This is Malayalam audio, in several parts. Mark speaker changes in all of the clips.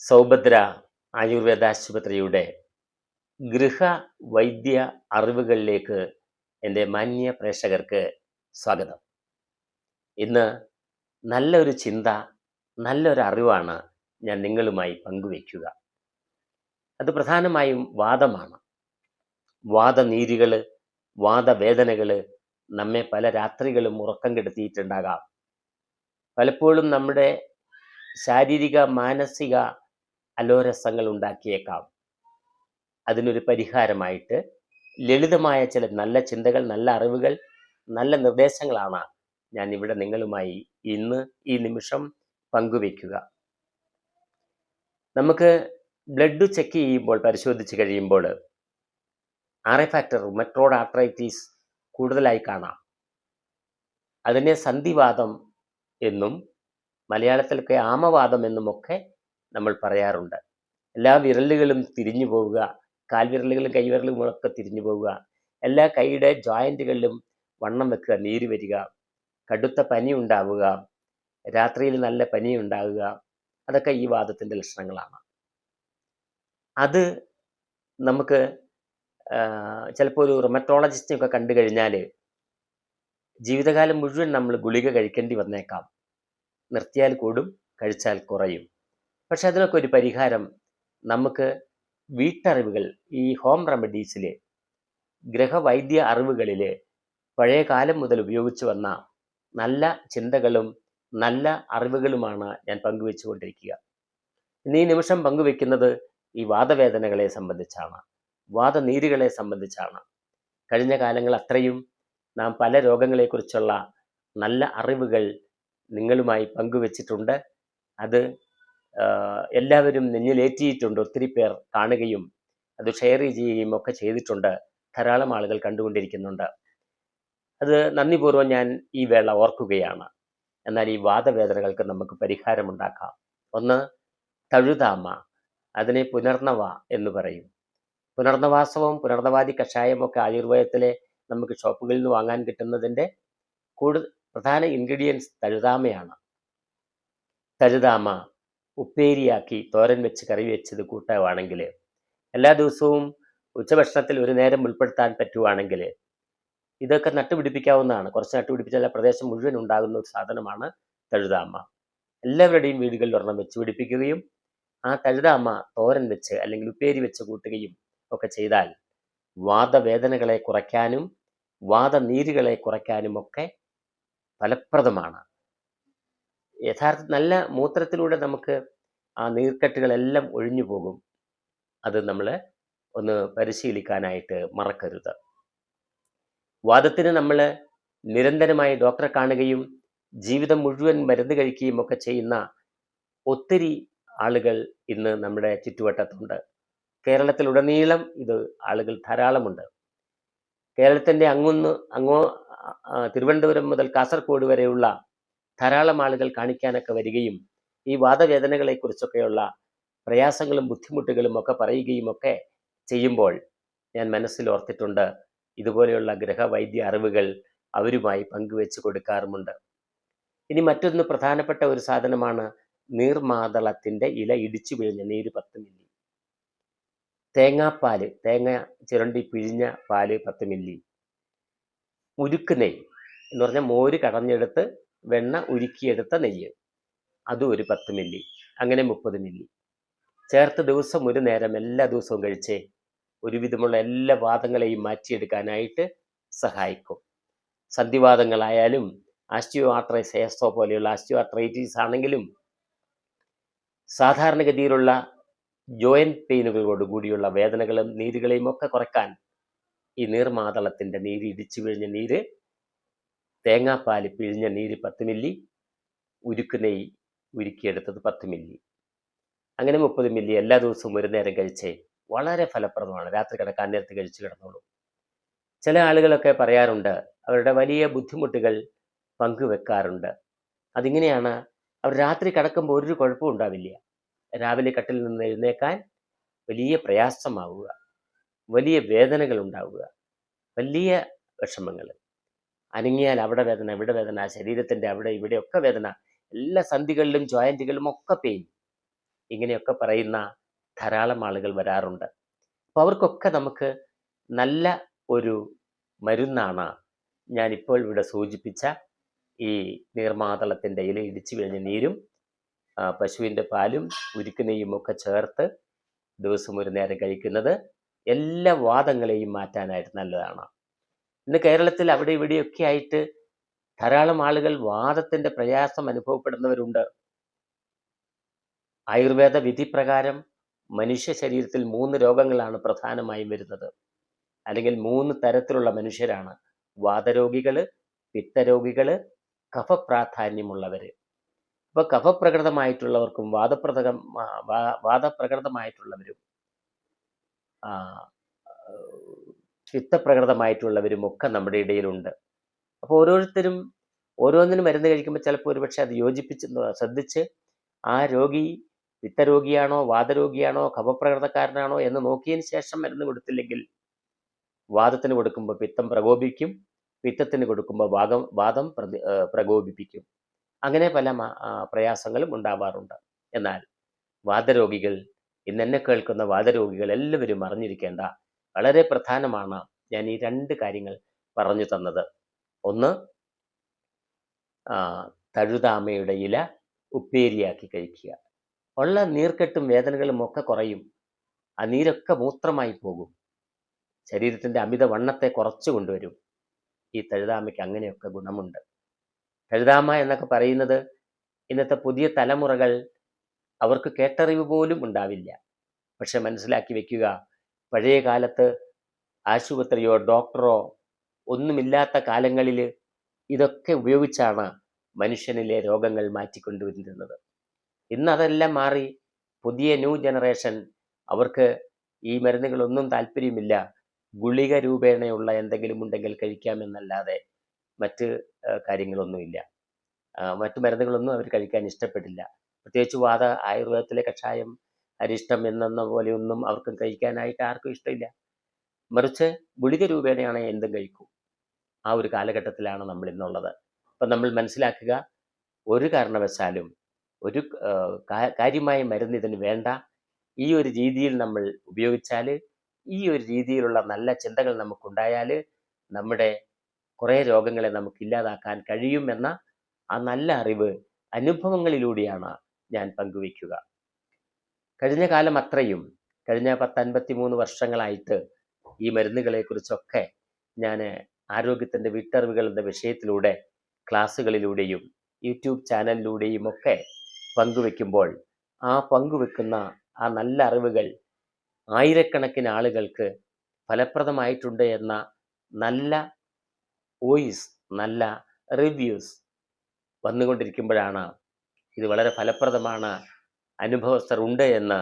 Speaker 1: സൗഭദ്ര ആയുർവേദ ആശുപത്രിയുടെ ഗൃഹ വൈദ്യ അറിവുകളിലേക്ക് എൻ്റെ മാന്യ പ്രേക്ഷകർക്ക് സ്വാഗതം. ഇന്ന് നല്ലൊരു ചിന്ത, നല്ലൊരു അറിവാണ് ഞാൻ നിങ്ങളുമായി പങ്കുവയ്ക്കുക. അത് പ്രധാനമായും വാദമാണ്. വാദനീരുകൾ, വാദവേദനകൾ നമ്മെ പല രാത്രികളും ഉറക്കം കെടുത്തിയിട്ടുണ്ടാകാം. പലപ്പോഴും നമ്മുടെ ശാരീരിക മാനസിക അലോരസങ്ങൾ ഉണ്ടാക്കിയേക്കാം. അതിനൊരു പരിഹാരമായിട്ട് ലളിതമായ ചില നല്ല ചിന്തകൾ, നല്ല അറിവുകൾ, നല്ല നിർദ്ദേശങ്ങളാണ് ഞാൻ ഇവിടെ നിങ്ങളുമായി ഇന്ന് ഈ നിമിഷം പങ്കുവയ്ക്കുക. നമുക്ക് ബ്ലഡ് ചെക്ക് ചെയ്യുമ്പോൾ, പരിശോധിച്ച് കഴിയുമ്പോൾ RA ഫാക്ടർ, റുമറ്റോയ്ഡ് ആർത്രൈറ്റിസ് കൂടുതലായി കാണാം. അതിനെ സന്ധിവാദം എന്നും മലയാളത്തിലൊക്കെ ആമവാദം എന്നുമൊക്കെ നമ്മൾ പറയാറുണ്ട്. എല്ലാ വിരലുകളും തിരിഞ്ഞു പോവുക, കാൽവിരലുകളും കൈവിരലുകളും ഒക്കെ തിരിഞ്ഞു പോവുക, എല്ലാ കൈയുടെ ജോയിൻറ്റുകളിലും വണ്ണം വെക്കുക, നീര് വരിക, കടുത്ത പനി ഉണ്ടാവുക, രാത്രിയിൽ നല്ല പനി ഉണ്ടാവുക, അതൊക്കെ ഈ വാദത്തിൻ്റെ ലക്ഷണങ്ങളാണ്. അത് നമുക്ക് ചിലപ്പോൾ ഒരു റൊമറ്റോളജിസ്റ്റിനൊക്കെ കണ്ടു കഴിഞ്ഞാൽ ജീവിതകാലം മുഴുവൻ നമ്മൾ ഗുളിക കഴിക്കേണ്ടി വന്നേക്കാം. നിർത്തിയാൽ കൂടും, കഴിച്ചാൽ കുറയും. പക്ഷെ അതിനൊക്കെ ഒരു പരിഹാരം നമുക്ക് വീട്ടറിവുകൾ, ഈ ഹോം റെമഡീസിൽ, ഗൃഹവൈദ്യ അറിവുകളിൽ പഴയ കാലം മുതൽ ഉപയോഗിച്ചു വന്ന നല്ല ചിന്തകളും നല്ല അറിവുകളുമാണ് ഞാൻ പങ്കുവെച്ചു കൊണ്ടിരിക്കുക. ഇന്ന് ഈ നിമിഷം പങ്കുവെക്കുന്നത് ഈ വാദവേദനകളെ സംബന്ധിച്ചാണ്, വാദനീരുകളെ സംബന്ധിച്ചാണ്. കഴിഞ്ഞ കാലങ്ങൾ അത്രയും നാം പല രോഗങ്ങളെക്കുറിച്ചുള്ള നല്ല അറിവുകൾ നിങ്ങളുമായി പങ്കുവച്ചിട്ടുണ്ട്. അത് എല്ലാവരും നെഞ്ഞിലേറ്റിയിട്ടുണ്ട്. ഒത്തിരി പേർ കാണുകയും അത് ഷെയർ ചെയ്യുകയും ഒക്കെ ചെയ്തിട്ടുണ്ട്. ധാരാളം ആളുകൾ കണ്ടുകൊണ്ടിരിക്കുന്നുണ്ട്. അത് നന്ദിപൂർവ്വം ഞാൻ ഈ വേള ഓർക്കുകയാണ്. എന്നാൽ ഈ വാദവേദനകൾക്ക് നമുക്ക് പരിഹാരമുണ്ടാക്കാം. ഒന്ന്, തഴുതാമ, അതിനെ പുനർനവ എന്ന് പറയും. പുനർനവാസവും പുനർനവാദി കഷായമൊക്കെ ആയുർവേദത്തിലെ നമുക്ക് ഷോപ്പുകളിൽ നിന്ന് വാങ്ങാൻ കിട്ടുന്നതിൻ്റെ പ്രധാന ഇൻഗ്രീഡിയൻസ് തഴുതാമയാണ്. തഴുതാമ ഉപ്പേരിയാക്കി തോരൻ വെച്ച് കറി വെച്ചത് കൂട്ടുകയാണെങ്കിൽ, എല്ലാ ദിവസവും ഉച്ചഭക്ഷണത്തിൽ ഒരു നേരം ഉൾപ്പെടുത്താൻ പറ്റുവാണെങ്കിൽ ഇതൊക്കെ നട്ടുപിടിപ്പിക്കാവുന്നതാണ്. കുറച്ച് നട്ടുപിടിപ്പിച്ചാൽ പ്രദേശം മുഴുവൻ ഉണ്ടാകുന്ന ഒരു സാധനമാണ് തഴുതാമ. എല്ലാവരുടെയും വീടുകളിൽ ഒരെണ്ണം വെച്ച് പിടിപ്പിക്കുകയും ആ തഴുതാമ തോരൻ വെച്ച് അല്ലെങ്കിൽ ഉപ്പേരി വെച്ച് കൂട്ടുകയും ഒക്കെ ചെയ്താൽ വാദവേദനകളെ കുറയ്ക്കാനും വാദനീരുകളെ കുറയ്ക്കാനും ഒക്കെ ഫലപ്രദമാണ്. യഥാർത്ഥ നല്ല മൂത്രത്തിലൂടെ നമുക്ക് ആ നീർക്കെട്ടുകളെല്ലാം ഒഴിഞ്ഞു പോകും. അത് നമ്മൾ ഒന്ന് പരിശീലിക്കാനായിട്ട് മറക്കരുത്. വാദത്തിന് നമ്മൾ നിരന്തരമായി ഡോക്ടറെ കാണുകയും ജീവിതം മുഴുവൻ മരുന്ന് കഴിക്കുകയും ഒക്കെ ചെയ്യുന്ന ഒത്തിരി ആളുകൾ ഇന്ന് നമ്മുടെ ചുറ്റുവട്ടത്തുണ്ട്. കേരളത്തിലുടനീളം ഇത് ആളുകൾ ധാരാളമുണ്ട്. കേരളത്തിൻ്റെ അങ്ങോ തിരുവനന്തപുരം മുതൽ കാസർഗോഡ് വരെയുള്ള ധാരാളം ആളുകൾ കാണിക്കാനൊക്കെ വരികയും ഈ വാദവേദനകളെക്കുറിച്ചൊക്കെയുള്ള പ്രയാസങ്ങളും ബുദ്ധിമുട്ടുകളും ഒക്കെ പറയുകയും ഒക്കെ ചെയ്യുമ്പോൾ ഞാൻ മനസ്സിൽ ഓർത്തിട്ടുണ്ട്. ഇതുപോലെയുള്ള ഗൃഹവൈദ്യ അറിവുകൾ അവരുമായി പങ്കുവെച്ച് കൊടുക്കാറുമുണ്ട്. ഇനി മറ്റൊന്ന് പ്രധാനപ്പെട്ട ഒരു സാധനമാണ് നീർമാതളത്തിൻ്റെ ഇല ഇടിച്ചു പിഴിഞ്ഞ നീര് 10 മില്ലി, തേങ്ങാപ്പാൽ, തേങ്ങ ചുരണ്ടി പിഴിഞ്ഞ പാല് 10 മില്ലി, ഉരുക്ക് നെയ്യ് എന്ന് പറഞ്ഞാൽ മോര് കടഞ്ഞെടുത്ത് വെണ്ണ ഉരുക്കിയെടുത്ത നെയ്യ്, അതും ഒരു 10 മില്ലി, അങ്ങനെ 30 മില്ലി ചേർത്ത് ദിവസം ഒരു നേരം എല്ലാ ദിവസവും കഴിച്ചേ ഒരുവിധമുള്ള എല്ലാ വാദങ്ങളെയും മാറ്റിയെടുക്കാനായിട്ട് സഹായിക്കും. സന്ധിവാദങ്ങളായാലും ആസ്റ്റിയോ ആർത്രൈറ്റിസോ പോലെയുള്ള ആസ്റ്റിയോ ആർത്രൈറ്റിസ് ആണെങ്കിലും സാധാരണഗതിയിലുള്ള ജോയിൻറ്റ് പെയിനുകളോട് കൂടിയുള്ള വേദനകളും നീരുകളെയും ഒക്കെ കുറയ്ക്കാൻ ഈ നീർമാതളത്തിൻ്റെ നീര് ഇടിച്ചു പിഴിഞ്ഞ നീര്, തേങ്ങാപ്പാൽ പിഴിഞ്ഞ നീര് 10 മില്ലി, ഉരുക്ക് നെയ്യ് ഉരുക്കിയെടുത്തത് 10 മില്ലി, അങ്ങനെ 30 മില്ലി എല്ലാ ദിവസവും ഒരു നേരം കഴിച്ചേ വളരെ ഫലപ്രദമാണ്. രാത്രി കിടക്കാൻ നേരത്ത് കഴിച്ചു കിടന്നോളൂ. ചില ആളുകളൊക്കെ പറയാറുണ്ട്, അവരുടെ വലിയ ബുദ്ധിമുട്ടുകൾ പങ്കുവെക്കാറുണ്ട്. അതിങ്ങനെയാണ്, അവർ രാത്രി കിടക്കുമ്പോൾ ഒരു കുഴപ്പവും ഉണ്ടാവില്ല. രാവിലെ കട്ടിൽ നിന്ന് എഴുന്നേക്കാൻ വലിയ പ്രയാസമാവുക, വലിയ വേദനകൾ ഉണ്ടാവുക, വലിയ വിഷമങ്ങൾ. അനങ്ങിയാൽ അവിടെ വേദന, ഇവിടെ വേദന, ശരീരത്തിൻ്റെ അവിടെ ഇവിടെയൊക്കെ വേദന, എല്ലാ സന്ധികളിലും ജോയിൻറ്റുകളിലും ഒക്കെ പെയിൻ. ഇങ്ങനെയൊക്കെ പറയുന്ന ധാരാളം ആളുകൾ വരാറുണ്ട്. അപ്പോൾ അവർക്കൊക്കെ നമുക്ക് നല്ല ഒരു മരുന്നാണ് ഞാനിപ്പോൾ ഇവിടെ സൂചിപ്പിച്ച ഈ നീർമാതളത്തിൻ്റെ ഇല ഇടിച്ചു വീഴുന്ന നീരും പശുവിൻ്റെ പാലും ഉരുക്ക് നെയ്യും ഒക്കെ ചേർത്ത് ദിവസം ഒരു നേരം കഴിക്കുന്നത് എല്ലാ വാദങ്ങളെയും മാറ്റാനായിട്ട് നല്ലതാണ്. ഇന്ന് കേരളത്തിൽ അവിടെ ഇവിടെയൊക്കെ ആയിട്ട് ധാരാളം ആളുകൾ വാദത്തിൻ്റെ പ്രയാസം അനുഭവപ്പെടുന്നവരുണ്ട്. ആയുർവേദ വിധി പ്രകാരം മനുഷ്യ ശരീരത്തിൽ 3 രോഗങ്ങളാണ് പ്രധാനമായും വരുന്നത്, അല്ലെങ്കിൽ 3 തരത്തിലുള്ള മനുഷ്യരാണ്: വാതരോഗികൾ, പിത്തരോഗികൾ, കഫപ്രാധാന്യമുള്ളവർ. അപ്പോൾ കഫപ്രകൃതമായിട്ടുള്ളവർക്കും വാദപ്രകൃതമായിട്ടുള്ളവരും പിത്തപ്രകൃതമായിട്ടുള്ളവരും ഒക്കെ നമ്മുടെ ഇടയിലുണ്ട്. അപ്പോൾ ഓരോരുത്തരും ഓരോന്നിനും മരുന്ന് കഴിക്കുമ്പോൾ ചിലപ്പോൾ ഒരുപക്ഷെ അത് ശ്രദ്ധിച്ച് ആ രോഗി പിത്തരോഗിയാണോ വാതരോഗിയാണോ കഫപ്രകൃതക്കാരനാണോ എന്ന് നോക്കിയതിന് ശേഷം മരുന്ന് കൊടുത്തില്ലെങ്കിൽ വാദത്തിന് കൊടുക്കുമ്പോൾ പിത്തം പ്രകോപിക്കും, പിത്തത്തിന് കൊടുക്കുമ്പോൾ വാദം പ്രകോപിപ്പിക്കും. അങ്ങനെ പല പ്രയാസങ്ങളും ഉണ്ടാവാറുണ്ട്. എന്നാൽ വാതരോഗികൾ, ഇന്നെന്നെ കേൾക്കുന്ന വാതരോഗികൾ എല്ലാവരും അറിഞ്ഞിരിക്കേണ്ട വളരെ പ്രധാനമാണ് ഞാൻ ഈ 2 കാര്യങ്ങൾ പറഞ്ഞു തന്നത്. ഒന്ന്, തഴുതാമയുടെ ഇല ഉപ്പേരിയാക്കി കഴിക്കുക. ഉള്ള നീർക്കെട്ടും വേദനകളും ഒക്കെ കുറയും. ആ നീരൊക്കെ മൂത്രമായി പോകും. ശരീരത്തിൻ്റെ അമിത വണ്ണത്തെ കുറച്ചു കൊണ്ടുവരും. ഈ തഴുതാമയ്ക്ക് അങ്ങനെയൊക്കെ ഗുണമുണ്ട്. തഴുതാമ എന്നൊക്കെ പറയുന്നത് ഇന്നത്തെ പുതിയ തലമുറകൾ അവർക്ക് കേട്ടറിവ് പോലും ഉണ്ടാവില്ല. പക്ഷെ മനസ്സിലാക്കി വെക്കുക, പഴയ കാലത്ത് ആശുപത്രിയോ ഡോക്ടറോ ഒന്നുമില്ലാത്ത കാലങ്ങളിൽ ഇതൊക്കെ ഉപയോഗിച്ചാണ് മനുഷ്യനിലെ രോഗങ്ങൾ മാറ്റിക്കൊണ്ടുവരുന്നത്. ഇന്നതെല്ലാം മാറി പുതിയ ന്യൂ ജനറേഷൻ, അവർക്ക് ഈ മരുന്നുകളൊന്നും താല്പര്യമില്ല. ഗുളിക രൂപേണയുള്ള എന്തെങ്കിലും ഉണ്ടെങ്കിൽ കഴിക്കാമെന്നല്ലാതെ മറ്റ് കാര്യങ്ങളൊന്നുമില്ല. മറ്റു മരുന്നുകളൊന്നും അവർ കഴിക്കാൻ ഇഷ്ടപ്പെട്ടില്ല. പ്രത്യേകിച്ച് ആയുർവേദത്തിലെ കഷായം, അരിഷ്ടം എന്ന പോലെയൊന്നും അവർക്ക് കഴിക്കാനായിട്ട് ആർക്കും ഇഷ്ടമില്ല. മറിച്ച് ഗുളിക രൂപേണയാണ് എന്തും കഴിക്കും. ആ ഒരു കാലഘട്ടത്തിലാണ് നമ്മൾ ഇന്നുള്ളത്. അപ്പം നമ്മൾ മനസ്സിലാക്കുക, ഒരു കാരണവശാലും ഒരു കാര്യമായ മരുന്ന് ഇതിന് വേണ്ട. ഈ ഒരു രീതിയിൽ നമ്മൾ ഉപയോഗിച്ചാൽ, ഈ ഒരു രീതിയിലുള്ള നല്ല ചിന്തകൾ നമുക്കുണ്ടായാൽ നമ്മുടെ കുറേ രോഗങ്ങളെ നമുക്ക് ഇല്ലാതാക്കാൻ കഴിയുമെന്ന ആ നല്ല അറിവ് അനുഭവങ്ങളിലൂടെയാണ് ഞാൻ പങ്കുവയ്ക്കുക. കഴിഞ്ഞ കാലം അത്രയും, കഴിഞ്ഞ 10-53 വർഷങ്ങളായിട്ട് ഈ മരുന്നുകളെക്കുറിച്ചൊക്കെ ഞാൻ ആരോഗ്യത്തിൻ്റെ വിട്ടറിവുകൾ എന്ന വിഷയത്തിലൂടെ ക്ലാസ്സുകളിലൂടെയും യൂട്യൂബ് ചാനലിലൂടെയും ഒക്കെ പങ്കുവെക്കുമ്പോൾ ആ പങ്കുവെക്കുന്ന ആ നല്ല അറിവുകൾ ആയിരക്കണക്കിന് ആളുകൾക്ക് ഫലപ്രദമായിട്ടുണ്ട് എന്ന നല്ല വോയിസ്, നല്ല റിവ്യൂസ് വന്നുകൊണ്ടിരിക്കുമ്പോഴാണ് ഇത് വളരെ ഫലപ്രദമാണ്, അനുഭവസ്ഥർ ഉണ്ട് എന്ന്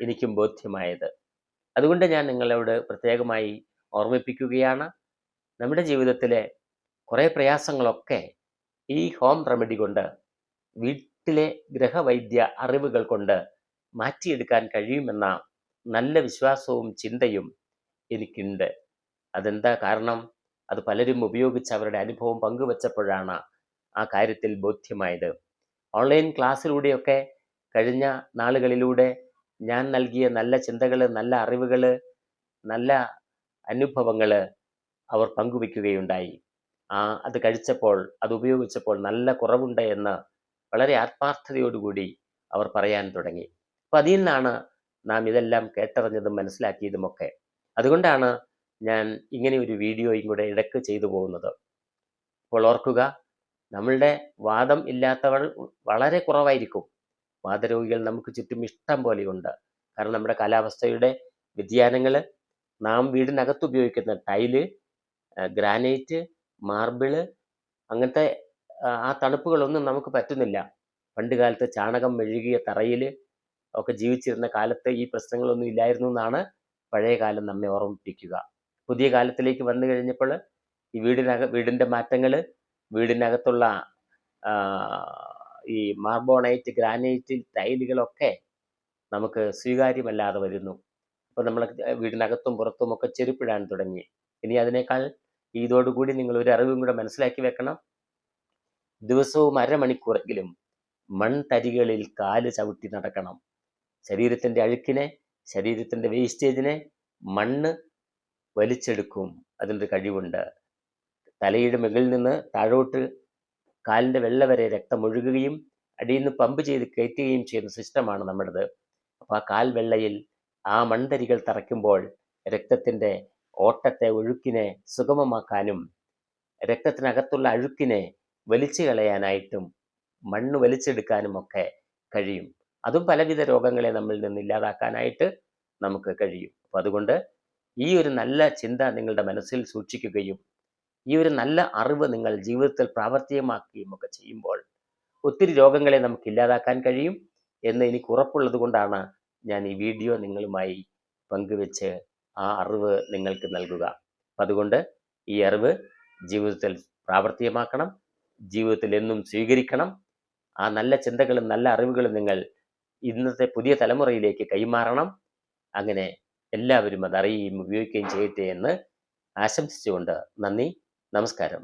Speaker 1: എനിക്കും ബോധ്യമായത്. അതുകൊണ്ട് ഞാൻ നിങ്ങളോട് പ്രത്യേകമായി ഓർമ്മിപ്പിക്കുകയാണ്, നമ്മുടെ ജീവിതത്തിലെ കുറേ പ്രയാസങ്ങളൊക്കെ ഈ ഹോം റെമഡി കൊണ്ട്, വീട്ടിലെ ഗൃഹവൈദ്യ അറിവുകൾ കൊണ്ട് മാറ്റിയെടുക്കാൻ കഴിയുമെന്ന നല്ല വിശ്വാസവും ചിന്തയും എനിക്കുണ്ട്. അതെന്താ കാരണം? അത് പലരും ഉപയോഗിച്ച് അവരുടെ അനുഭവം പങ്കുവച്ചപ്പോഴാണ് ആ കാര്യത്തിൽ ബോധ്യമായത്. ഓൺലൈൻ ക്ലാസ്സിലൂടെയൊക്കെ കഴിഞ്ഞ നാളുകളിലൂടെ ഞാൻ നൽകിയ നല്ല ചിന്തകൾ, നല്ല അറിവുകൾ, നല്ല അനുഭവങ്ങൾ അവർ പങ്കുവയ്ക്കുകയുണ്ടായി. അത് കഴിച്ചപ്പോൾ, അത് ഉപയോഗിച്ചപ്പോൾ നല്ല കുറവുണ്ട് എന്ന് വളരെ ആത്മാർത്ഥതയോടുകൂടി അവർ പറയാൻ തുടങ്ങി. അപ്പം അതിൽ നിന്നാണ് നാം ഇതെല്ലാം കേട്ടറിഞ്ഞതും മനസ്സിലാക്കിയതുമൊക്കെ. അതുകൊണ്ടാണ് ഞാൻ ഇങ്ങനെ ഒരു വീഡിയോയും കൂടെ ഇടയ്ക്ക് ചെയ്തു പോകുന്നത്. അപ്പോൾ ഓർക്കുക, നമ്മളുടെ വാദം ഇല്ലാത്തവർ വളരെ കുറവായിരിക്കും. വാതരോഗികൾ നമുക്ക് ചുറ്റും ഇഷ്ടം പോലെയുണ്ട്. കാരണം നമ്മുടെ കാലാവസ്ഥയുടെ വ്യതിയാനങ്ങൾ, നാം വീടിനകത്ത് ഉപയോഗിക്കുന്ന ടൈല്, ഗ്രാനൈറ്റ്, മാർബിള്, അങ്ങനത്തെ ആ തണുപ്പുകളൊന്നും നമുക്ക് പറ്റുന്നില്ല. പണ്ട് കാലത്ത് ചാണകം മെഴുകിയ തറയിൽ ഒക്കെ ജീവിച്ചിരുന്ന കാലത്ത് ഈ പ്രശ്നങ്ങളൊന്നും ഇല്ലായിരുന്നു എന്നാണ് പഴയ കാലം നമ്മെ ഓർമ്മിപ്പിക്കുക. പുതിയ കാലത്തിലേക്ക് വന്നു കഴിഞ്ഞപ്പോൾ ഈ വീടിൻ്റെ മാറ്റങ്ങൾ, വീടിനകത്തുള്ള ഈ മാർബോണൈറ്റ്, ഗ്രാനൈറ്റ്, ടൈലുകളൊക്കെ നമുക്ക് സ്വീകാര്യമല്ലാതെ വരുന്നു. അപ്പോൾ നമ്മൾ വീടിനകത്തും പുറത്തും ഒക്കെ ചെരുപ്പിടാൻ തുടങ്ങി. ഇനി അതിനേക്കാൾ ഇതോടുകൂടി നിങ്ങൾ ഒരു അറിവും കൂടെ മനസ്സിലാക്കി വെക്കണം. ദിവസവും 1/2 മണിക്കൂറെങ്കിലും മൺതരികളിൽ കാല് ചവിട്ടി നടക്കണം. ശരീരത്തിൻ്റെ അഴുക്കിനെ, ശരീരത്തിൻ്റെ വേസ്റ്റേജിനെ മണ്ണ് വലിച്ചെടുക്കും. അതിനൊരു കഴിവുണ്ട്. തലയുടെ മുകളിൽ നിന്ന് താഴോട്ട് കാലിൻ്റെ വെള്ള വരെ രക്തം ഒഴുകുകയും അടിയിൽ നിന്ന് പമ്പ് ചെയ്ത് കയറ്റുകയും ചെയ്യുന്ന സിസ്റ്റമാണ് നമ്മുടേത്. അപ്പോൾ ആ കാൽ വെള്ളയിൽ ആ മൺതരികൾ തറയ്ക്കുമ്പോൾ രക്തത്തിൻ്റെ ഓട്ടത്തെ, ഒഴുക്കിനെ സുഗമമാക്കാനും രക്തത്തിനകത്തുള്ള അഴുക്കിനെ വലിച്ചു കളയാനായിട്ടും മണ്ണ് വലിച്ചെടുക്കാനും ഒക്കെ കഴിയും. അതും പലവിധ രോഗങ്ങളെ നമ്മളിൽ നിന്ന് ഇല്ലാതാക്കാനായിട്ട് നമുക്ക് കഴിയും. അപ്പോൾ അതുകൊണ്ട് ഈ ഒരു നല്ല ചിന്ത നിങ്ങളുടെ മനസ്സിൽ സൂക്ഷിക്കുകയും ഈ ഒരു നല്ല അറിവ് നിങ്ങൾ ജീവിതത്തിൽ പ്രാവർത്തികമാക്കുകയും ഒക്കെ ചെയ്യുമ്പോൾ ഒത്തിരി രോഗങ്ങളെ നമുക്ക് ഇല്ലാതാക്കാൻ കഴിയും എന്ന് എനിക്ക് ഉറപ്പുള്ളത് കൊണ്ടാണ് ഞാൻ ഈ വീഡിയോ നിങ്ങളുമായി പങ്കുവെച്ച് ആ അറിവ് നിങ്ങൾക്ക് നൽകുക. അപ്പം അതുകൊണ്ട് ഈ അറിവ് ജീവിതത്തിൽ പ്രാവർത്തികമാക്കണം, ജീവിതത്തിൽ എന്നും സ്വീകരിക്കണം. ആ നല്ല ചിന്തകളും നല്ല അറിവുകളും നിങ്ങൾ ഇന്നത്തെ പുതിയ തലമുറയിലേക്ക് കൈമാറണം. അങ്ങനെ എല്ലാവരും അത് അറിയുകയും ഉപയോഗിക്കുകയും ചെയ്യട്ടെ എന്ന് ആശംസിച്ചുകൊണ്ട് നന്ദി, നമസ്കാരം.